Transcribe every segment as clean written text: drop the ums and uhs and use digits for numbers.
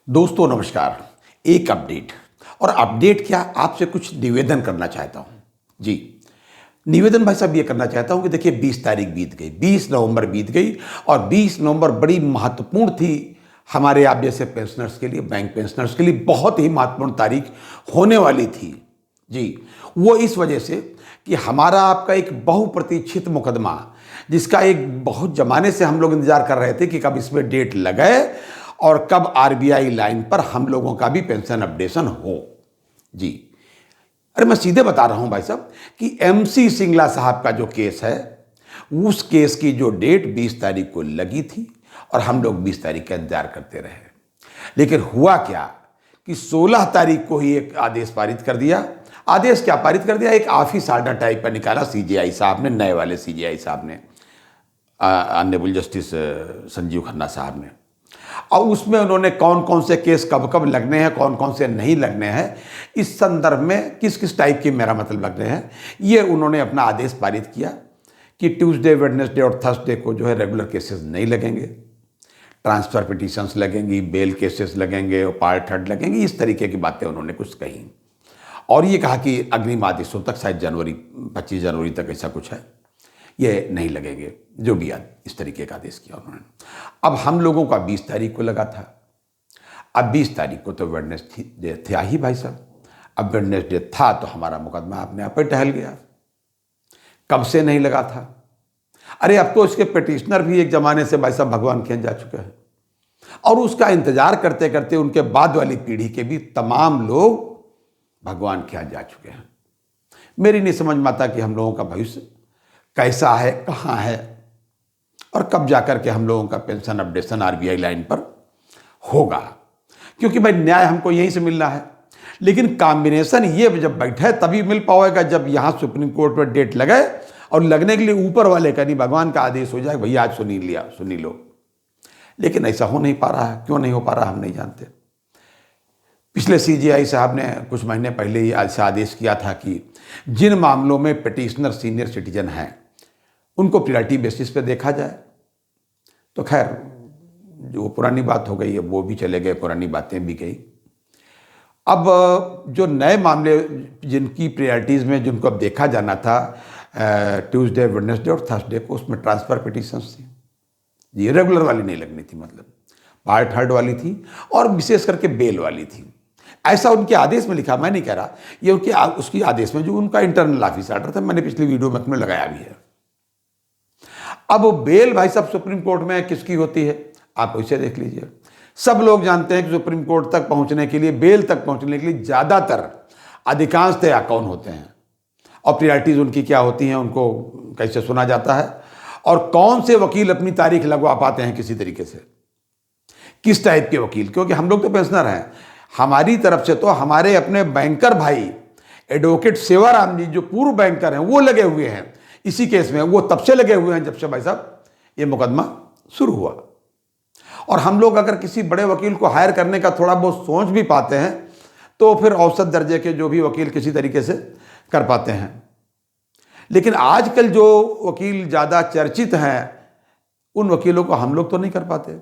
दोस्तों नमस्कार। एक अपडेट और अपडेट क्या, आपसे कुछ निवेदन करना चाहता हूं जी। निवेदन भाई साहब ये करना चाहता हूं कि देखिए 20 तारीख बीत गई, 20 नवंबर बीत गई और 20 नवंबर बड़ी महत्वपूर्ण थी हमारे आप जैसे पेंशनर्स के लिए, बैंक पेंशनर्स के लिए बहुत ही महत्वपूर्ण तारीख होने वाली थी जी। वो इस वजह से कि हमारा आपका एक बहुप्रतीक्षित मुकदमा, जिसका एक बहुत जमाने से हम लोग इंतजार कर रहे थे कि कब इसमें डेट लगे और कब आरबीआई लाइन पर हम लोगों का भी पेंशन अपडेशन हो जी। अरे मैं सीधे बता रहा हूं भाई साहब कि एमसी सिंगला साहब का जो केस है, उस केस की जो डेट 20 तारीख को लगी थी और हम लोग 20 तारीख का इंतजार करते रहे। लेकिन हुआ क्या कि 16 तारीख को ही एक आदेश पारित कर दिया। आदेश क्या पारित कर दिया, एक ऑफिस आर्डर टाइप का निकाला सीजेआई साहब ने, नए वाले सीजेआई साहब ने, ऑनरेबल जस्टिस संजीव खन्ना साहब ने। और उसमें उन्होंने कौन कौन से केस कब कब लगने हैं, कौन कौन से नहीं लगने हैं, इस संदर्भ में किस किस टाइप के मेरा मतलब लगने हैं, ये उन्होंने अपना आदेश पारित किया कि ट्यूसडे, वेडनेसडे और थर्सडे को जो है रेगुलर केसेस नहीं लगेंगे, ट्रांसफर पिटीशंस लगेंगी, बेल केसेस लगेंगे और पार्ट थर्ड लगेंगी। इस तरीके की बातें उन्होंने कुछ कही और ये कहा कि अग्रिम आदेशों तक, शायद 25 जनवरी तक ऐसा कुछ है, ये नहीं लगेंगे, जो भी इस तरीके का आदेश किया उन्होंने। अब हम लोगों का 20 तारीख को लगा था। अब 20 तारीख को तो वेडनेसडे था ही भाई साहब। अब वेडनेसडे था तो हमारा मुकदमा अपने आप ही टहल गया। कब से नहीं लगा था? अरे अब तो इसके पिटिशनर भी एक जमाने से भाई साहब भगवान के यहाँ जा चुके हैं और उसका इंतजार करते करते उनके बाद वाली पीढ़ी के भी तमाम लोग भगवान के यहाँ जा चुके हैं। मेरी नहीं समझ में आता कि हम लोगों का भविष्य कैसा है, कहाँ है और कब जाकर के हम लोगों का पेंशन अपडेशन आरबीआई लाइन पर होगा, क्योंकि भाई न्याय हमको यहीं से मिलना है। लेकिन कॉम्बिनेशन ये जब बैठे तभी मिल पाएगा जब यहाँ सुप्रीम कोर्ट पर डेट लगे और लगने के लिए ऊपर वाले का नहीं, भगवान का आदेश हो जाए, भैया आज सुनी लो। लेकिन ऐसा हो नहीं पा रहा है। क्यों नहीं हो पा रहा हम नहीं जानते। पिछले सीजीआई साहब ने कुछ महीने पहले ही ऐसा आदेश किया था कि जिन मामलों में पिटिशनर सीनियर सिटीजन हैं उनको प्रायोरिटी बेसिस पे देखा जाए। तो खैर जो पुरानी बात हो गई है वो भी चले गए, पुरानी बातें भी गई। अब जो नए मामले जिनकी प्रायोरिटीज़ में जिनको अब देखा जाना था, ट्यूसडे, वेडनेसडे और थर्सडे को, उसमें ट्रांसफ़र पिटिशंस थी जी। रेगुलर वाली नहीं लगनी थी, मतलब पार्ट थर्ड वाली थी और विशेष करके बेल वाली थी। ऐसा उनके आदेश में लिखा, मैं नहीं कह रहा, ये उनके उसकी आदेश में जो उनका इंटरनल ऑफिस आर्डर था, मैंने पिछली वीडियो में अपने लगाया भी है। अब बेल भाई साहब सुप्रीम कोर्ट में किसकी होती है आप उसे देख लीजिए। सब लोग जानते हैं कि सुप्रीम कोर्ट तक पहुंचने के लिए, बेल तक पहुंचने के लिए ज़्यादातर अधिकांशतः कौन होते हैं और प्रायोरिटीज उनकी क्या होती हैं, उनको कैसे सुना जाता है और कौन से वकील अपनी तारीख लगवा पाते हैं किसी तरीके से, किस टाइप के वकील। क्योंकि हम लोग तो पेंशनर हैं, हमारी तरफ से तो हमारे अपने बैंकर भाई एडवोकेट सेवाराम जी जो पूर्व बैंकर हैं वो लगे हुए हैं इसी केस में। वो तब से लगे हुए हैं जब से भाई साहब ये मुकदमा शुरू हुआ। और हम लोग अगर किसी बड़े वकील को हायर करने का थोड़ा बहुत सोच भी पाते हैं तो फिर औसत दर्जे के जो भी वकील किसी तरीके से कर पाते हैं। लेकिन आजकल जो वकील ज़्यादा चर्चित हैं उन वकीलों को हम लोग तो नहीं कर पाते।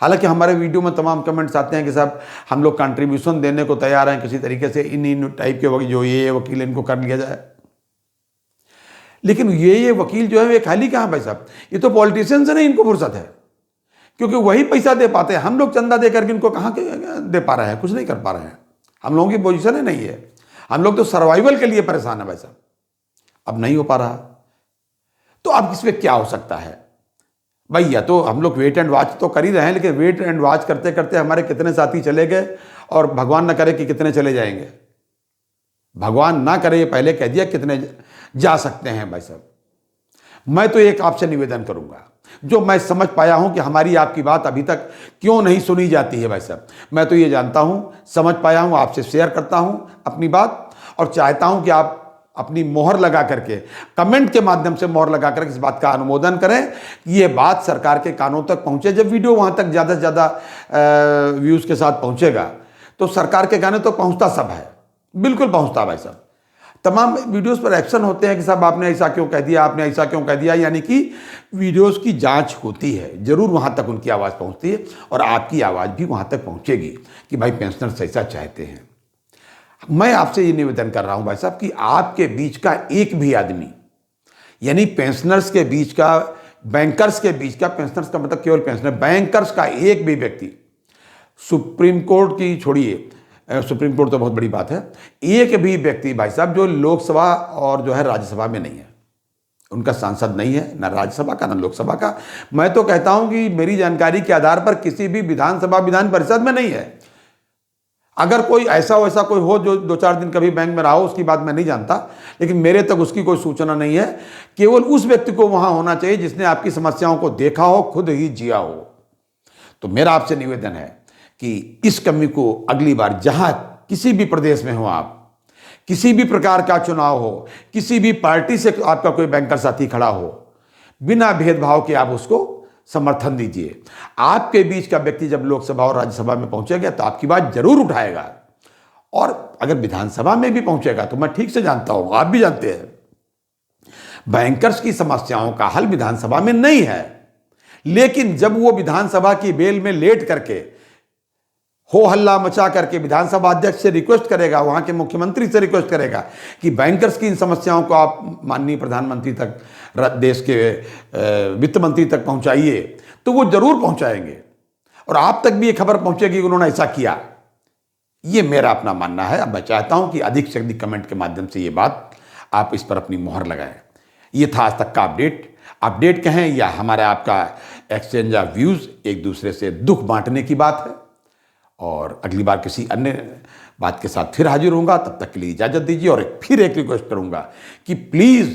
हालांकि हमारे वीडियो में तमाम कमेंट्स आते हैं कि साहब हम लोग कंट्रीब्यूशन देने को तैयार हैं किसी तरीके से, इन टाइप के वकील जो ये वकील इनको कर लिया जाए। लेकिन ये वकील जो है ये खाली कहाँ भाई साहब, ये तो पॉलिटिशियन से नहीं इनको फुर्सत है, क्योंकि वही पैसा दे पाते हैं। हम लोग चंदा दे करके इनको कहाँ दे पा रहे हैं, कुछ नहीं कर पा रहे हैं। हम लोगों की पोजीशन ही नहीं है, हम लोग तो सर्वाइवल के लिए परेशान है भाई साहब। अब नहीं हो पा रहा तो अब इसमें क्या हो सकता है भैया। तो हम लोग वेट एंड वॉच तो कर ही रहे हैं, लेकिन वेट एंड वॉच करते करते हमारे कितने साथी चले गए और भगवान ना करे कि कितने चले जाएंगे। भगवान ना करे, ये पहले कह दिया कितने जा सकते हैं भाई साहब। मैं तो एक आपसे निवेदन करूंगा, जो मैं समझ पाया हूं कि हमारी आपकी बात अभी तक क्यों नहीं सुनी जाती है भाई साहब। मैं तो ये जानता हूं, समझ पाया हूं, आपसे शेयर करता हूं अपनी बात और चाहता हूं कि आप अपनी मोहर लगा करके, कमेंट के माध्यम से मोहर लगा करके इस बात का अनुमोदन करें कि ये बात सरकार के कानों तक पहुंचे। जब वीडियो वहां तक ज़्यादा से ज़्यादा व्यूज़ के साथ पहुंचेगा तो सरकार के कानों तक पहुंचता सब है, बिल्कुल पहुंचता भाई साहब। तमाम वीडियोस पर एक्शन होते हैं कि साहब आपने ऐसा क्यों कह दिया, आपने ऐसा क्यों कह दिया, यानी कि वीडियोस की जांच होती है, ज़रूर वहाँ तक उनकी आवाज़ पहुँचती है और आपकी आवाज़ भी वहाँ तक पहुँचेगी कि भाई पेंशनर्स ऐसा चाहते हैं। मैं आपसे ये निवेदन कर रहा हूँ भाई साहब कि आपके बीच का एक भी आदमी, यानी पेंशनर्स के बीच का, बैंकर्स के बीच का, पेंशनर्स का मतलब केवल पेंशनर, बैंकर्स का एक भी व्यक्ति, सुप्रीम कोर्ट की छोड़िए, सुप्रीम कोर्ट तो बहुत बड़ी बात है, एक भी व्यक्ति भाई साहब जो लोकसभा और जो है राज्यसभा में नहीं है, उनका सांसद नहीं है, ना राज्यसभा का ना लोकसभा का। मैं तो कहता हूं कि मेरी जानकारी के आधार पर किसी भी विधानसभा विधान परिषद में नहीं है। अगर कोई ऐसा वैसा कोई हो जो 2-4 दिन कभी बैंक में रहा हो, उसकी बात मैं नहीं जानता, लेकिन मेरे तक उसकी कोई सूचना नहीं है। केवल उस व्यक्ति को वहां होना चाहिए जिसने आपकी समस्याओं को देखा हो, खुद ही जिया हो। तो मेरा आपसे निवेदन है कि इस कमी को अगली बार जहां किसी भी प्रदेश में हो, आप किसी भी प्रकार का चुनाव हो, किसी भी पार्टी से आपका कोई बैंकर साथी खड़ा हो, बिना भेदभाव के आप उसको समर्थन दीजिए। आपके बीच का व्यक्ति जब लोकसभा और राज्यसभा में पहुंचेगा तो आपकी बात जरूर उठाएगा, और अगर विधानसभा में भी पहुंचेगा तो मैं ठीक से जानता हूं, आप भी जानते हैं, बैंकर्स की समस्याओं का हल विधानसभा में नहीं है। लेकिन जब वो विधानसभा की बेल में लेट करके, हो हल्ला मचा करके विधानसभा अध्यक्ष से रिक्वेस्ट करेगा, वहां के मुख्यमंत्री से रिक्वेस्ट करेगा कि बैंकर्स की इन समस्याओं को आप माननीय प्रधानमंत्री तक, देश के वित्त मंत्री तक पहुंचाइए, तो वो जरूर पहुंचाएंगे और आप तक भी ये खबर पहुंचेगी कि उन्होंने ऐसा किया। ये मेरा अपना मानना है। अब मैं चाहता हूं कि अधिक से अधिक कमेंट के माध्यम से ये बात आप इस पर अपनी मोहर लगाएं। ये था आज तक का अपडेट कहें या हमारा आपका एक्सचेंज ऑफ व्यूज, एक दूसरे से दुख बांटने की बात है। और अगली बार किसी अन्य बात के साथ फिर हाजिर होऊंगा, तब तक के लिए इजाज़त दीजिए। और फिर एक रिक्वेस्ट करूंगा कि प्लीज़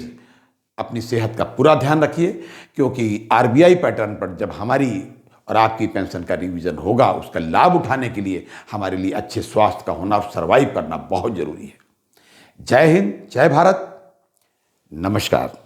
अपनी सेहत का पूरा ध्यान रखिए, क्योंकि आरबीआई पैटर्न पर जब हमारी और आपकी पेंशन का रिवीजन होगा, उसका लाभ उठाने के लिए हमारे लिए अच्छे स्वास्थ्य का होना, सर्वाइव करना बहुत ज़रूरी है। जय हिंद, जय भारत, नमस्कार।